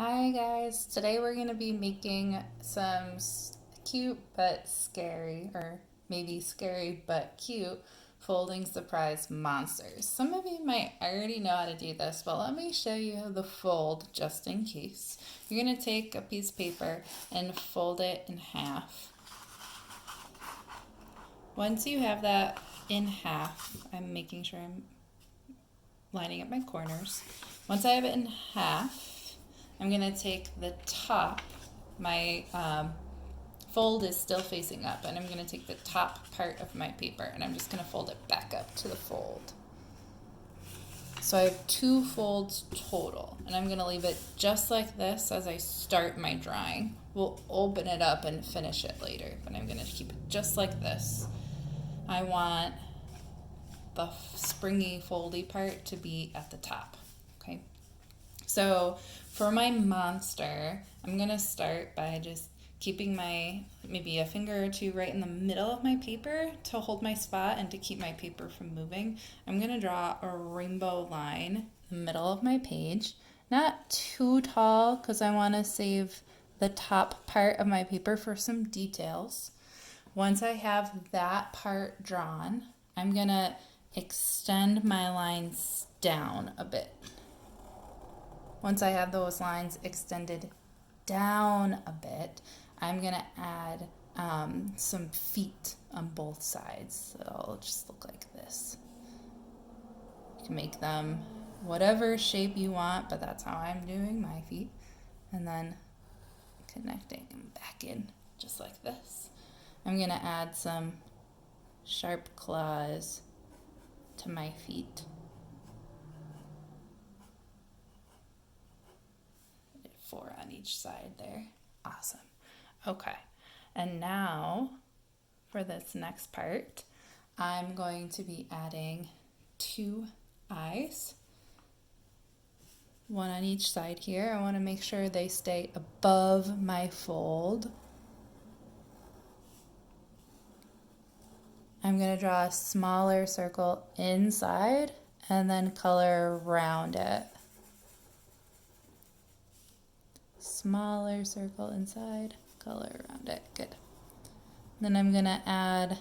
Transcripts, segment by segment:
Hi guys, today we're going to be making some cute but scary, or maybe scary but cute, folding surprise monsters. Some of you might already know how to do this, but let me show you the fold just in case. You're going to take a piece of paper and fold it in half. Once you have that in half, I'm making sure I'm lining up my corners. Once I have it in half, I'm going to take the top, my fold is still facing up, and I'm going to take the top part of my paper and I'm just going to fold it back up to the fold. So I have two folds total, and I'm going to leave it just like this as I start my drawing. We'll open it up and finish it later, but I'm going to keep it just like this. I want the springy foldy part to be at the top. Okay, so for my monster, I'm going to start by just keeping my maybe a finger or two right in the middle of my paper to hold my spot and to keep my paper from moving. I'm going to draw a rainbow line in the middle of my page, not too tall because I want to save the top part of my paper for some details. Once I have that part drawn, I'm going to extend my lines down a bit. Once I have those lines extended down a bit, I'm going to add some feet on both sides. So it'll just look like this. You can make them whatever shape you want, but that's how I'm doing my feet. And then connecting them back in just like this. I'm going to add some sharp claws to my feet. 4 on each side there. Awesome. Okay. And now for this next part, I'm going to be adding 2 eyes. 1 on each side here. I want to make sure they stay above my fold. I'm going to draw a smaller circle inside and then color around it. Smaller circle inside, color around it. Good. Then I'm going to add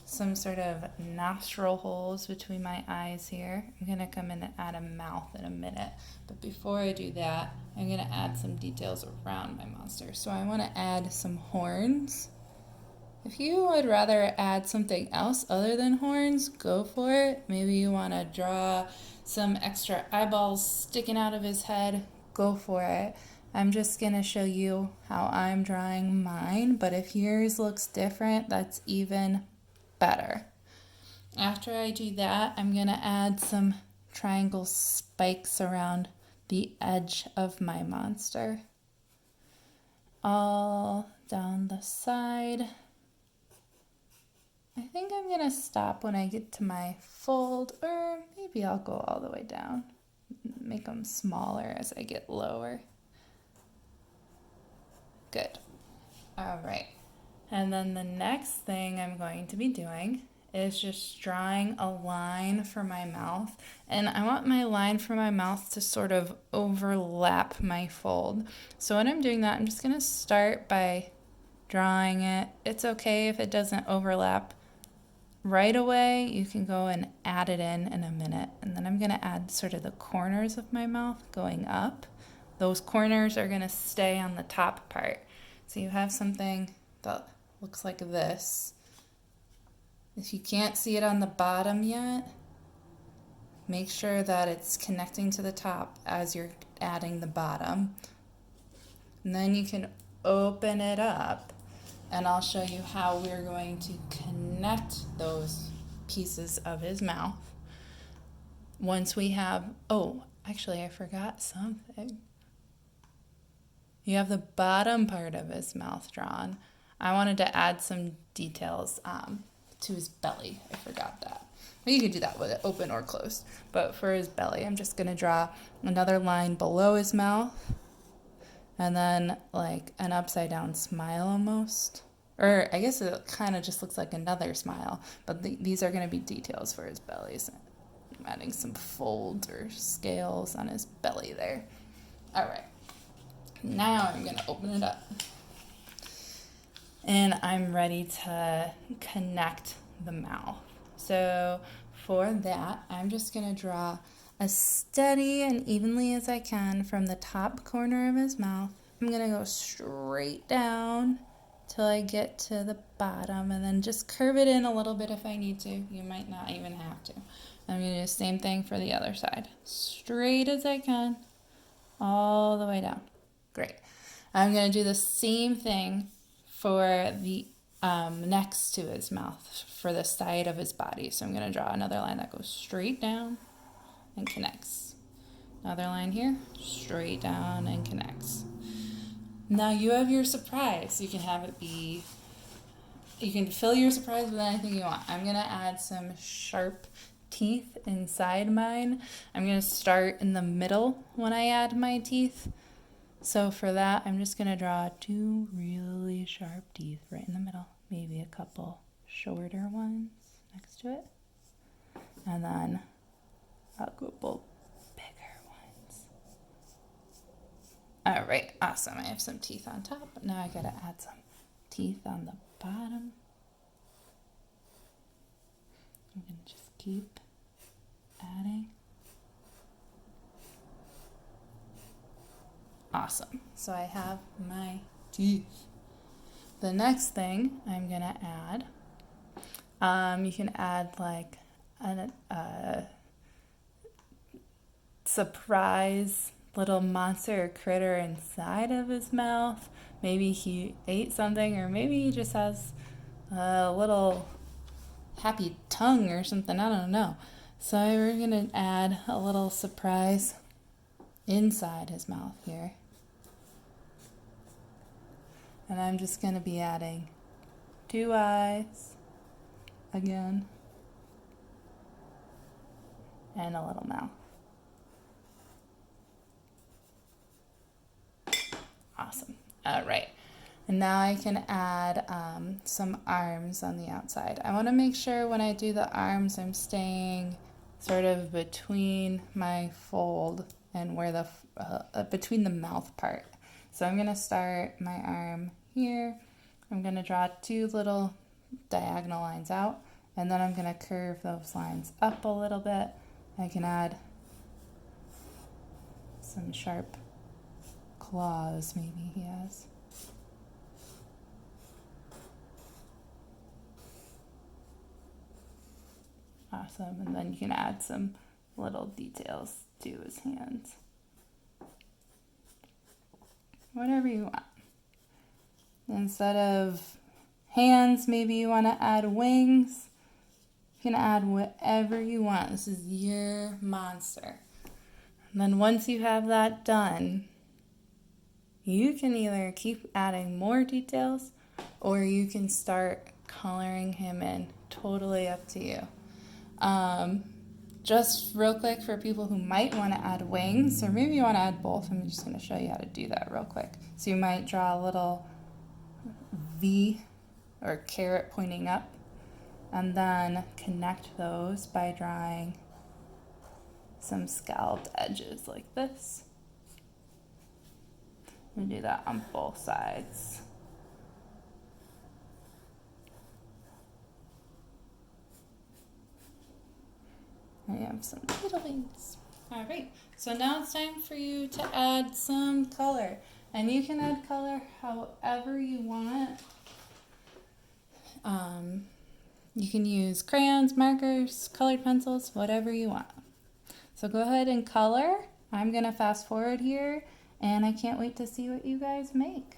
some sort of nostril holes between my eyes here. I'm going to come in and add a mouth in a minute. But before I do that, I'm going to add some details around my monster. So I want to add some horns. If you would rather add something else other than horns, go for it. Maybe you want to draw some extra eyeballs sticking out of his head, go for it. I'm just going to show you how I'm drawing mine, but if yours looks different, that's even better. After I do that, I'm going to add some triangle spikes around the edge of my monster. All down the side. I think I'm going to stop when I get to my fold, or maybe I'll go all the way down. Make them smaller as I get lower. Good. All right. And then the next thing I'm going to be doing is just drawing a line for my mouth. And I want my line for my mouth to sort of overlap my fold. So when I'm doing that, I'm just going to start by drawing it. It's okay if it doesn't overlap right away. You can go and add it in a minute. And then I'm going to add sort of the corners of my mouth going up. Those corners are going to stay on the top part. So you have something that looks like this. If you can't see it on the bottom yet, make sure that it's connecting to the top as you're adding the bottom. And then you can open it up, and I'll show you how we're going to connect those pieces of his mouth. Once we have, oh, actually I forgot something. You have the bottom part of his mouth drawn. I wanted to add some details to his belly. I forgot that. Well, you can do that with it open or closed. But for his belly, I'm just going to draw another line below his mouth. And then like an upside down smile almost. Or I guess it kind of just looks like another smile. But these are going to be details for his belly. So I'm adding some folds or scales on his belly there. All right. now I'm gonna open it up. And I'm ready to connect the mouth. So for that, I'm just gonna draw as steady and evenly as I can from the top corner of his mouth. I'm gonna go straight down till I get to the bottom and then just curve it in a little bit if I need to. You might not even have to. I'm gonna do the same thing for the other side. Straight as I can, all the way down. Great. I'm gonna do the same thing for the next to his mouth, for the side of his body. So I'm gonna draw another line that goes straight down and connects. Another line here, straight down and connects. Now you have your surprise. You can have it be, you can fill your surprise with anything you want. I'm gonna add some sharp teeth inside mine. I'm gonna start in the middle when I add my teeth. So for that, I'm just gonna draw 2 really sharp teeth right in the middle. Maybe a couple shorter ones next to it. And then a couple bigger ones. All right, awesome. I have some teeth on top. Now I gotta add some teeth on the bottom. I'm gonna just keep adding. Awesome. So I have my teeth. The next thing I'm gonna add, you can add like a surprise little monster or critter inside of his mouth. Maybe he ate something, or maybe he just has a little happy tongue or something. I don't know. So we're gonna add a little surprise inside his mouth here. And I'm just gonna be adding 2 eyes again and a little mouth. Awesome. All right. And now I can add some arms on the outside. I want to make sure when I do the arms, I'm staying sort of between my fold and where the between the mouth part. So I'm going to start my arm here. I'm going to draw 2 little diagonal lines out, and then I'm going to curve those lines up a little bit. I can add some sharp claws maybe he has. Awesome. And then you can add some little details to his hands. Whatever you want. Instead of hands, maybe you want to add wings. You can add whatever you want. This is your monster. And then once you have that done, you can either keep adding more details or you can start coloring him in. Totally up to you. Just real quick for people who might want to add wings, or maybe you want to add both, I'm just going to show you how to do that real quick. So you might draw a little V or carrot pointing up, and then connect those by drawing some scalloped edges like this. I'm going to do that on both sides. I have some little wings. All right, so now it's time for you to add some color. And you can add color however you want. You can use crayons, markers, colored pencils, whatever you want. So go ahead and color. I'm gonna fast forward here, and I can't wait to see what you guys make.